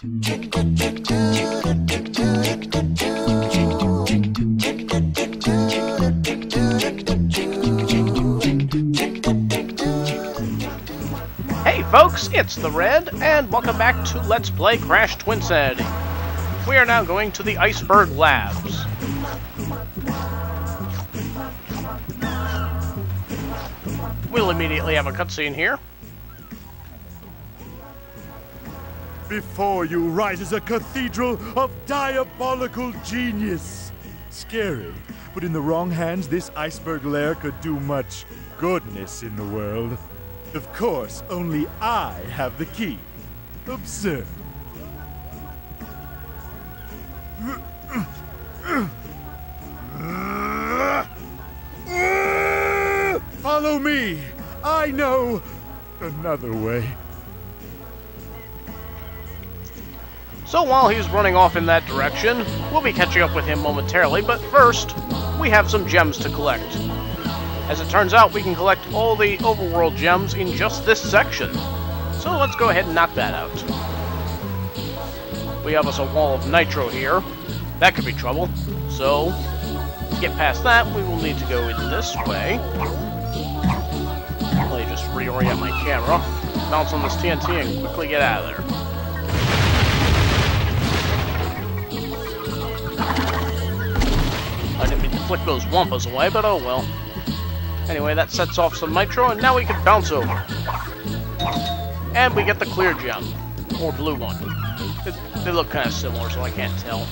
Hey folks, it's the Red, and welcome back to Let's Play Crash Twinsanity. We are now going to the Iceberg Labs. We'll immediately have a cutscene here. Before you rises a cathedral of diabolical genius. Scary, but in the wrong hands, this iceberg lair could do much goodness in the world. Of course, only I have the key. Absurd. Follow me. I know another way. So while he's running off in that direction, we'll be catching up with him momentarily, but first, we have some gems to collect. As it turns out, we can collect all the overworld gems in just this section. So let's go ahead and knock that out. We have us a wall of nitro here. That could be trouble. So, to get past that, we will need to go in this way. Let me just reorient my camera, bounce on this TNT, and quickly get out of there. I didn't mean to flick those wampas away, but oh well. Anyway, that sets off some nitro, and now we can bounce over. And we get the clear gem. Or blue one. They look kind of similar, so I can't tell.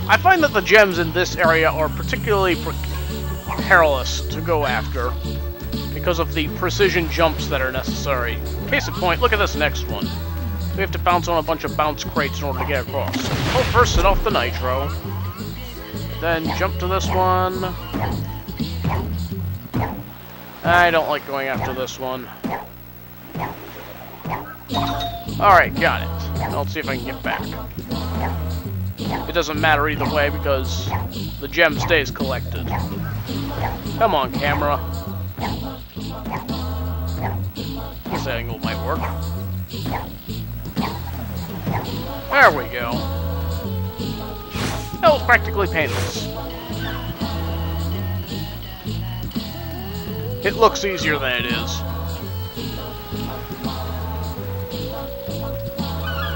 I find that the gems in this area are particularly perilous to go after because of the precision jumps that are necessary. Case in point, look at this next one. We have to bounce on a bunch of bounce crates in order to get across. Well, first set off the nitro. Then jump to this one. I don't like going after this one. Alright, got it. Now let's see if I can get back. It doesn't matter either way because the gem stays collected. Come on, camera. This angle might work. There we go. That was practically painless. It looks easier than it is.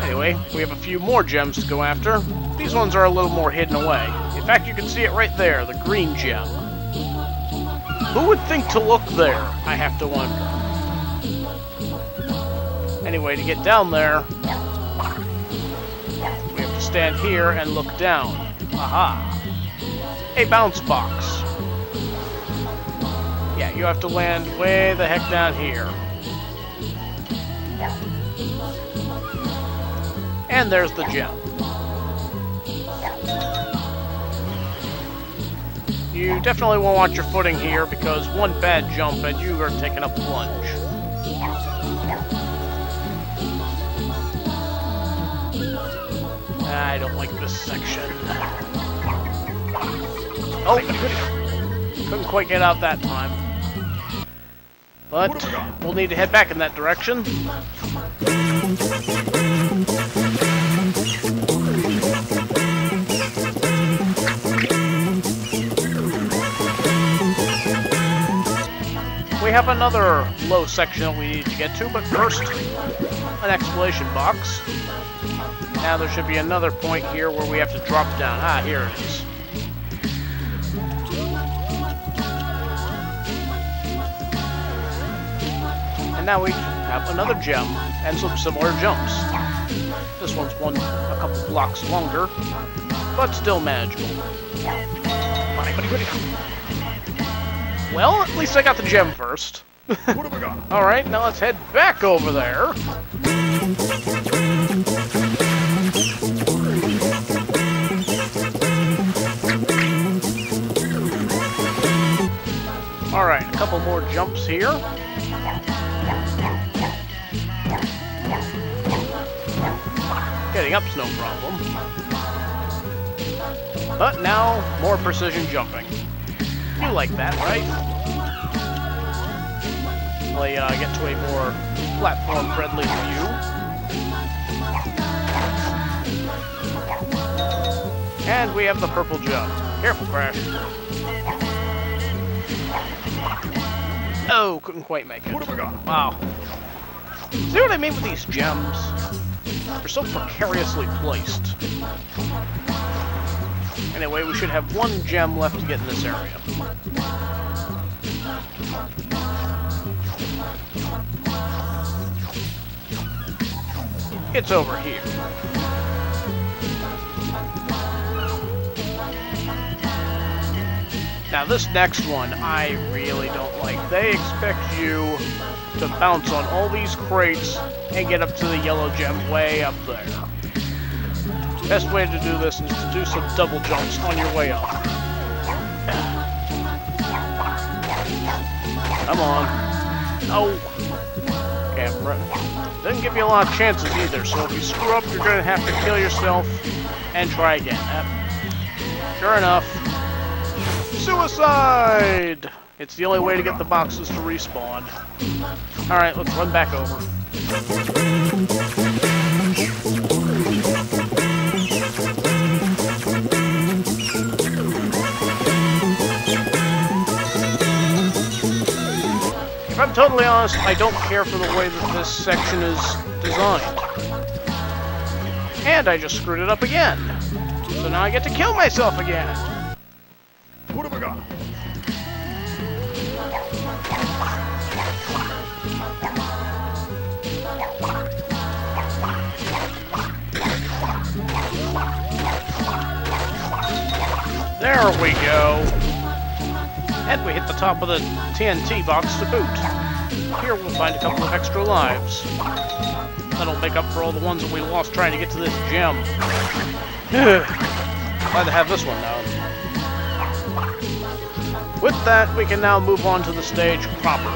Anyway, we have a few more gems to go after. These ones are a little more hidden away. In fact, you can see it right there, the green gem. Who would think to look there, I have to wonder. Anyway, to get down there, we have to stand here and look down. Aha! A bounce box. Yeah, you have to land way the heck down here. And there's the gem. You definitely won't want your footing here because one bad jump and you are taking a plunge. I don't like this section. Oh, couldn't quite get out that time. But we'll need to head back in that direction. We have another low section that we need to get to, but first, an exploration box. Now there should be another point here where we have to drop down. Ah, here it is. And now we have another gem and some similar jumps. This one's a couple blocks longer, but still manageable. Well, at least I got the gem first. Alright, now let's head back over there. Alright, a couple more jumps here. Getting up's no problem. But now, more precision jumping. You like that, right? Well, get to a more platform-friendly view. And we have the purple jump. Careful, Crash. Oh, couldn't quite make it. What have we got? Wow. See what I mean with these gems? They're so precariously placed. Anyway, we should have one gem left to get in this area. It's over here. Now this next one, I really don't like. They expect you to bounce on all these crates and get up to the yellow gem way up there. Best way to do this is to do some double jumps on your way up. Come on. Oh. Camera. Doesn't give you a lot of chances either, so if you screw up, you're going to have to kill yourself and try again. Sure enough. Suicide! It's the only way to get the boxes to respawn. Alright, let's run back over. If I'm totally honest, I don't care for the way that this section is designed. And I just screwed it up again. So now I get to kill myself again. What have we got? There we go. And we hit the top of the TNT box to boot. Here we'll find a couple of extra lives. That'll make up for all the ones that we lost trying to get to this gem. Glad to have this one now. With that, we can now move on to the stage proper.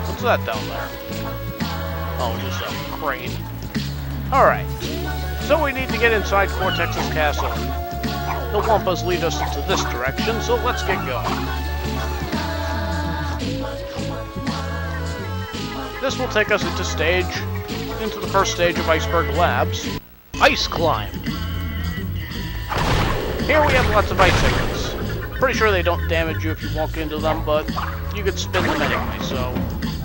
What's that down there? Oh, just a crane. Alright, so we need to get inside Cortex's castle. The Wampas lead us into this direction, so let's get going. This will take us into the first stage of Iceberg Labs. Ice Climb. Here we have lots of icicles. Pretty sure they don't damage you if you walk into them, but you could spin them anyway, so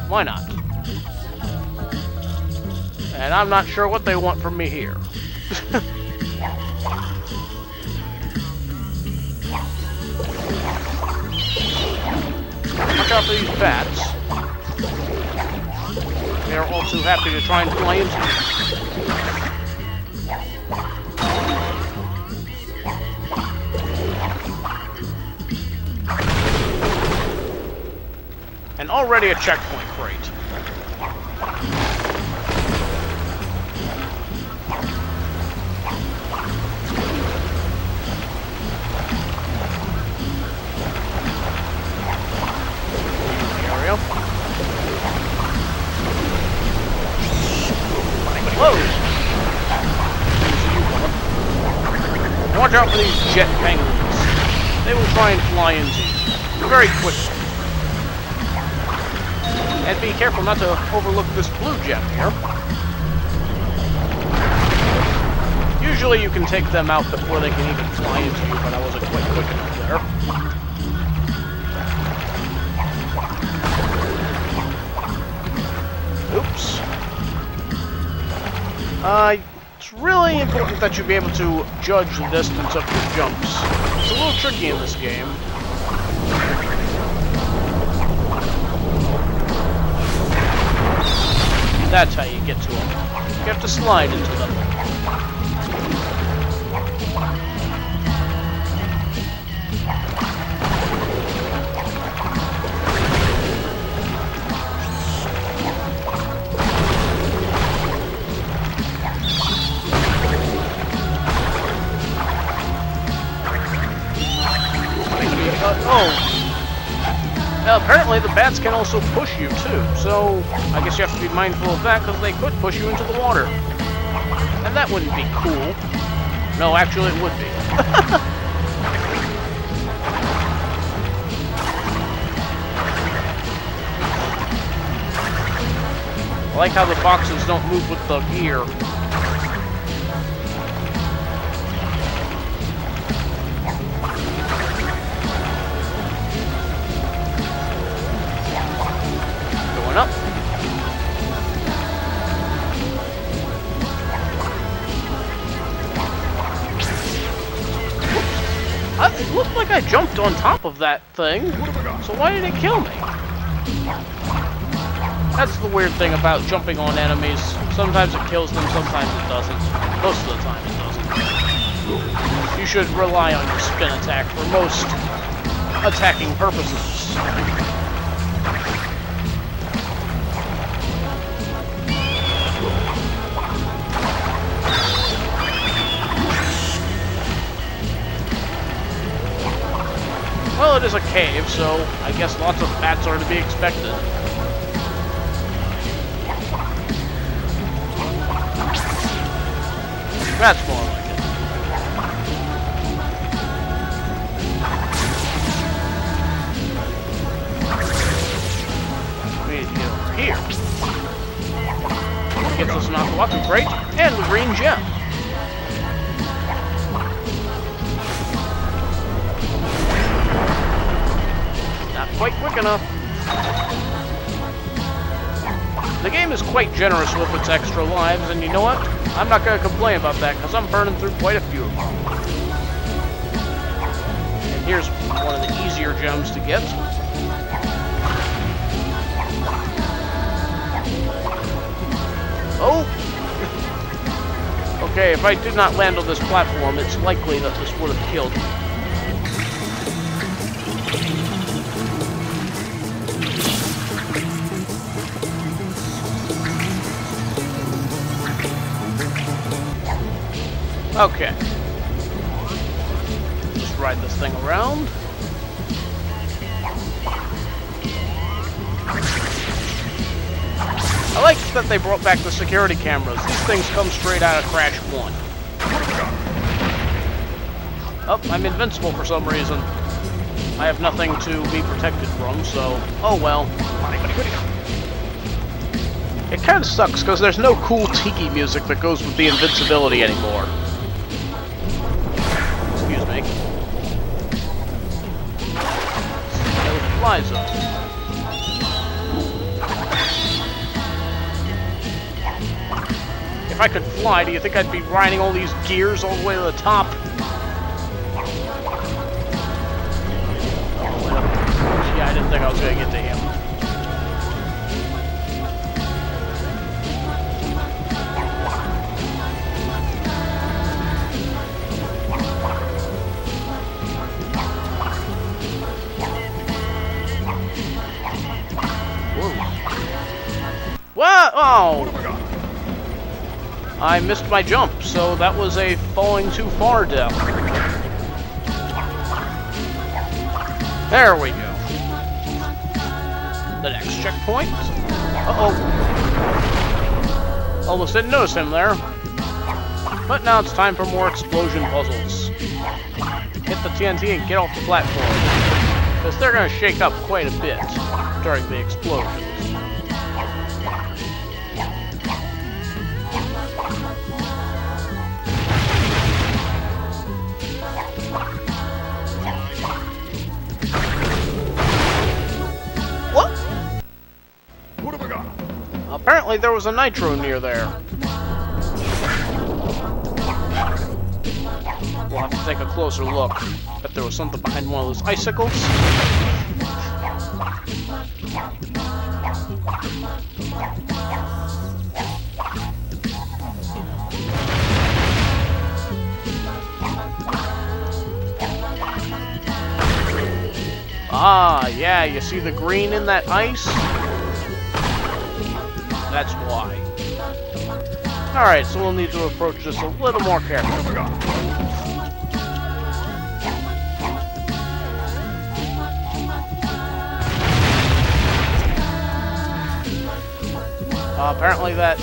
why not? And I'm not sure what they want from me here. Watch out for these bats. They're all too happy to try and fly into me. And already a checkpoint crate. Area. Whoa! Watch out for these jet penguins. They will try and fly into you very quickly. And be careful not to overlook this blue gem here. Usually you can take them out before they can even fly into you, but I wasn't quite quick enough there. Oops. It's really important that you be able to judge the distance of your jumps. It's a little tricky in this game. That's how you get to them. You have to slide into them. Apparently the bats can also push you too, so I guess you have to be mindful of that because they could push you into the water. And that wouldn't be cool. No, actually it would be. I like how the boxes don't move with the gear. Going up. It looked like I jumped on top of that thing, so why did it kill me? That's the weird thing about jumping on enemies. Sometimes it kills them, sometimes it doesn't. Most of the time it doesn't. You should rely on your spin attack for most attacking purposes. Well, it is a cave, so I guess lots of bats are to be expected. That's more like it. We need to get over here. Gets us an aqua crate and the green gem. Not quite quick enough. The game is quite generous with its extra lives, and you know what? I'm not going to complain about that, because I'm burning through quite a few of them. And here's one of the easier gems to get. Oh! Okay, if I did not land on this platform, it's likely that this would have killed me. Okay. Just ride this thing around. I like that they brought back the security cameras. These things come straight out of Crash 1. Oh, I'm invincible for some reason. I have nothing to be protected from, so... Oh well. It kind of sucks, because there's no cool tiki music that goes with the invincibility anymore. Excuse me. No fly zone. If I could fly, do you think I'd be riding all these gears all the way to the top? Yeah, I didn't think I was going to get to him. What? Oh! I missed my jump, so that was a falling too far death. There we go. The next checkpoint. Uh-oh. Almost didn't notice him there. But now it's time for more explosion puzzles. Hit the TNT and get off the platform, because they're going to shake up quite a bit during the explosions. Apparently there was a nitro near there. We'll have to take a closer look. Bet there was something behind one of those icicles. Ah, yeah, you see the green in that ice? That's why. Alright, so we'll need to approach this a little more carefully. Apparently that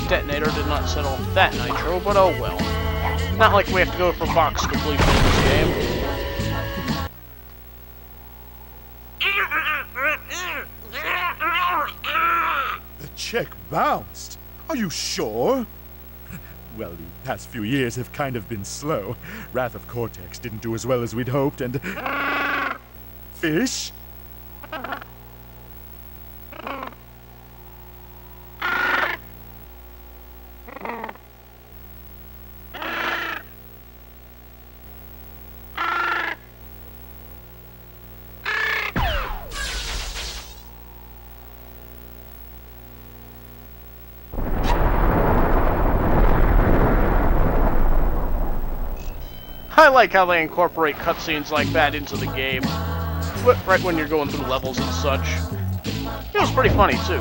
detonator did not set off that nitro, but oh well. Not like we have to go for box completion in this game. check bounced. Are you sure? Well, the past few years have kind of been slow. Wrath of Cortex didn't do as well as we'd hoped, and... Fish? I like how they incorporate cutscenes like that into the game, right when you're going through levels and such. It was pretty funny, too.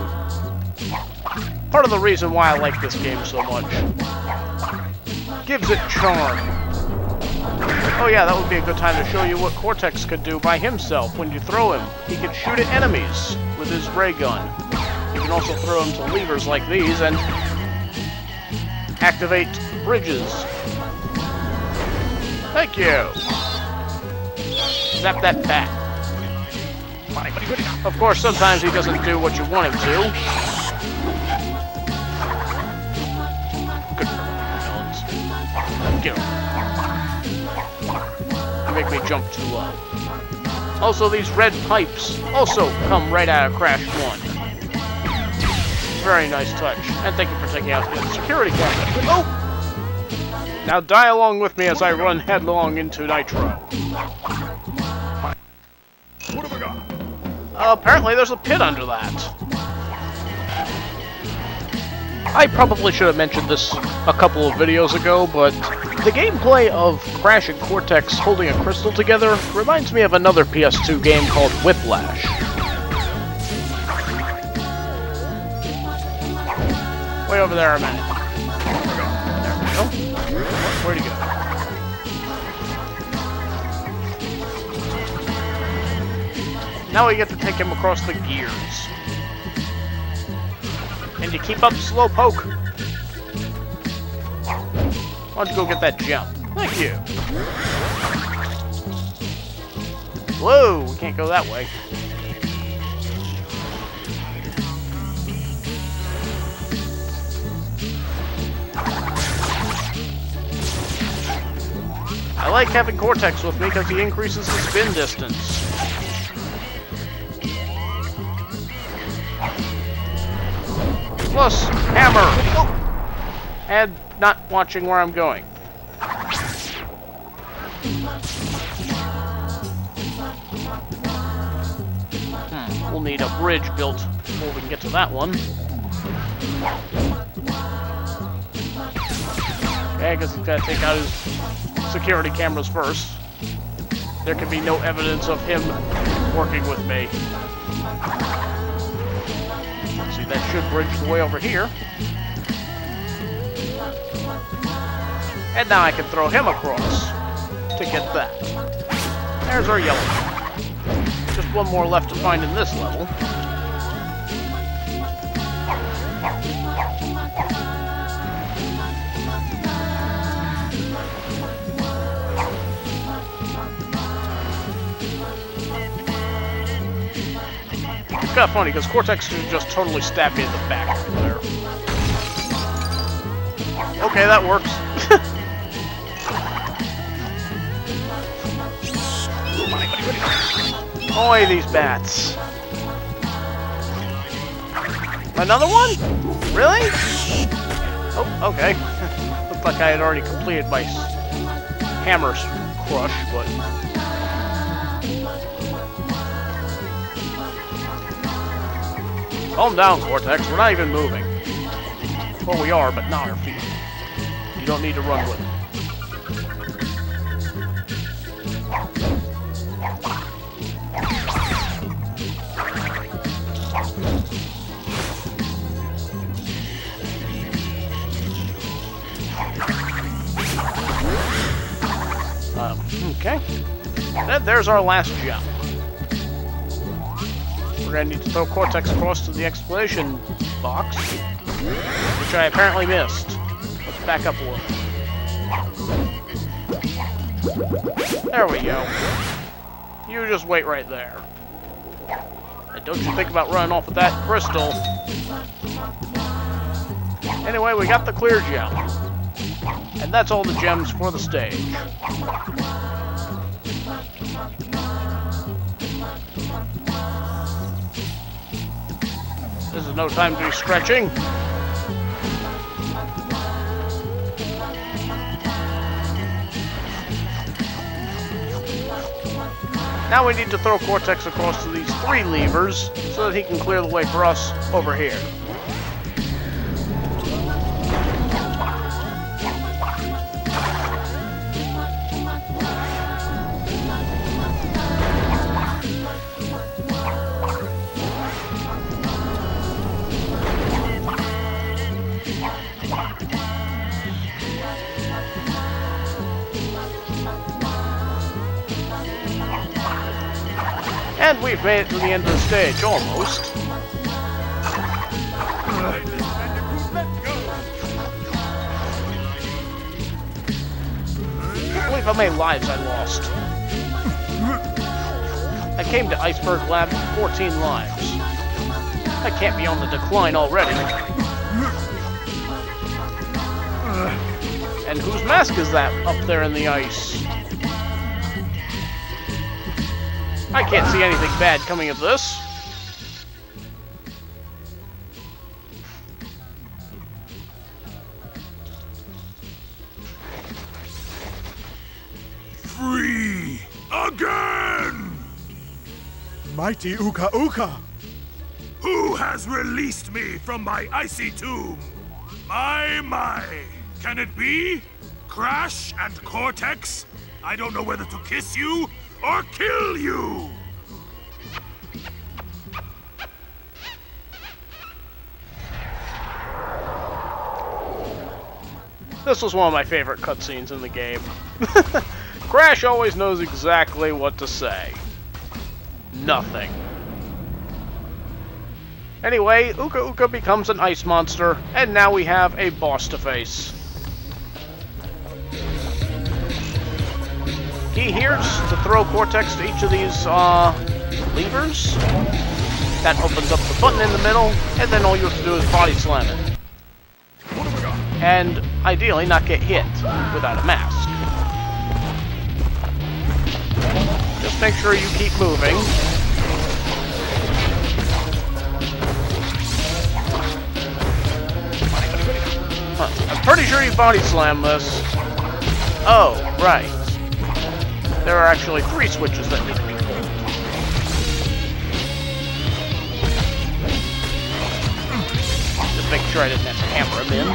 Part of the reason why I like this game so much. Gives it charm. Oh yeah, that would be a good time to show you what Cortex could do by himself when you throw him. He can shoot at enemies with his ray gun. You can also throw him to levers like these and activate bridges. Thank you! Zap that bat. Of course, sometimes he doesn't do what you want him to. Good villains. Get him. You make me jump too low. Also, these red pipes also come right out of Crash 1. Very nice touch. And thank you for taking out the security camera. Oh! Now die along with me as I run headlong into Nitro. What have I got? Apparently there's a pit under that. I probably should have mentioned this a couple of videos ago, but the gameplay of Crash and Cortex holding a crystal together reminds me of another PS2 game called Whiplash. Way over there a minute. There we go. Where'd he go? Now we get to take him across the gears. And you keep up, Slowpoke. Why don't you go get that gem? Thank you. Whoa, we can't go that way. I like having Cortex with me because he increases the spin distance. Plus, hammer! Oh. And not watching where I'm going. We'll need a bridge built before we can get to that one. Okay, I guess he's got to take out his security cameras first. There can be no evidence of him working with me. Let's see, that should bridge the way over here. And now I can throw him across to get that. There's our yellow. Just one more left to find in this level. It's kind of funny, because Cortex can just totally stab me in the back right there. Okay, that works. Oi, these bats. Another one? Really? Oh, okay. Looked like I had already completed my hammer crush, but... Calm down, Cortex. We're not even moving. Well, we are, but not our feet. You don't need to run with it. Okay. And there's our last gem. We're going to need to throw Cortex across to the exploration box, which I apparently missed. Let's back up a little. There we go. You just wait right there. And don't you think about running off with that crystal. Anyway, we got the clear gem. And that's all the gems for the stage. This is no time to be stretching. Now we need to throw Cortex across to these 3 levers so that he can clear the way for us over here. And we've made it to the end of the stage, almost. I can't believe how many lives I lost. I came to Iceberg Labs with 14 lives. I can't be on the decline already. And whose mask is that up there in the ice? I can't see anything bad coming of this. Free again! Mighty Uka Uka! Who has released me from my icy tomb? My. Can it be? Crash and Cortex? I don't know whether to kiss you or kill you! This was one of my favorite cutscenes in the game. Crash always knows exactly what to say. Nothing. Anyway, Uka Uka becomes an ice monster, and now we have a boss to face. Key here is to throw Cortex to each of these levers. That opens up the button in the middle, and then all you have to do is body slam it. And ideally not get hit without a mask. Just make sure you keep moving. I'm pretty sure you body slam this. Oh, right. There are actually 3 switches that need to be pulled. Just make sure I didn't have to hammer him in.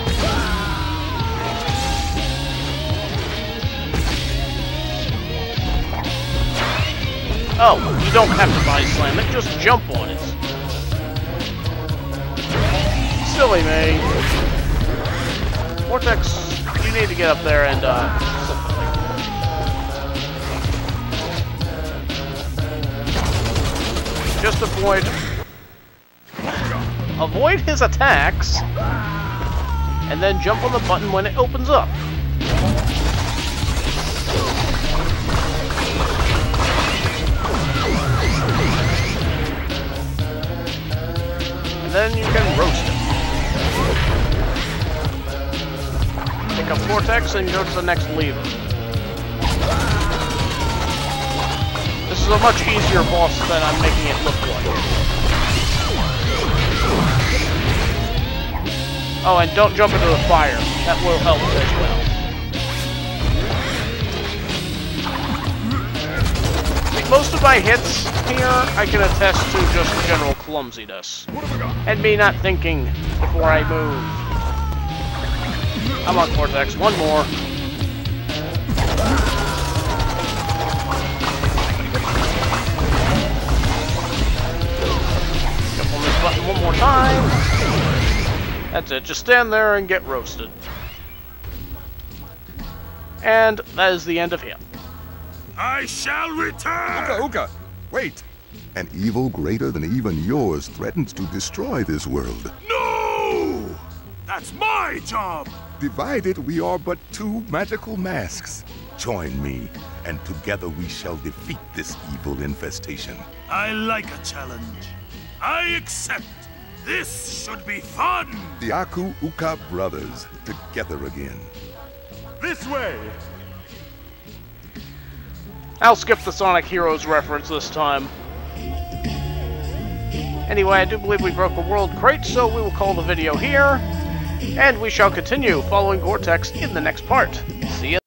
Oh, you don't have to body slam it, just jump on it. Silly me. Cortex, you need to get up there and, just avoid his attacks, and then jump on the button when it opens up. And then you can roast him. Pick up Cortex and go to the next lever. This is a much easier boss than I'm making it look like. Oh, and don't jump into the fire. That will help as well. Most of my hits here, I can attest to just general clumsiness. And me not thinking before I move. Come on, Cortex, one more. Jump on this button one more time. That's it, just stand there and get roasted. And that is the end of him. I shall return! Uka Uka! Wait! An evil greater than even yours threatens to destroy this world. No! That's my job! Divided, we are but 2 magical masks. Join me, and together we shall defeat this evil infestation. I like a challenge. I accept. This should be fun. The Aku Uka brothers, together again. This way! I'll skip the Sonic Heroes reference this time. Anyway, I do believe we broke a world crate, so we will call the video here. And we shall continue following Cortex in the next part. See ya!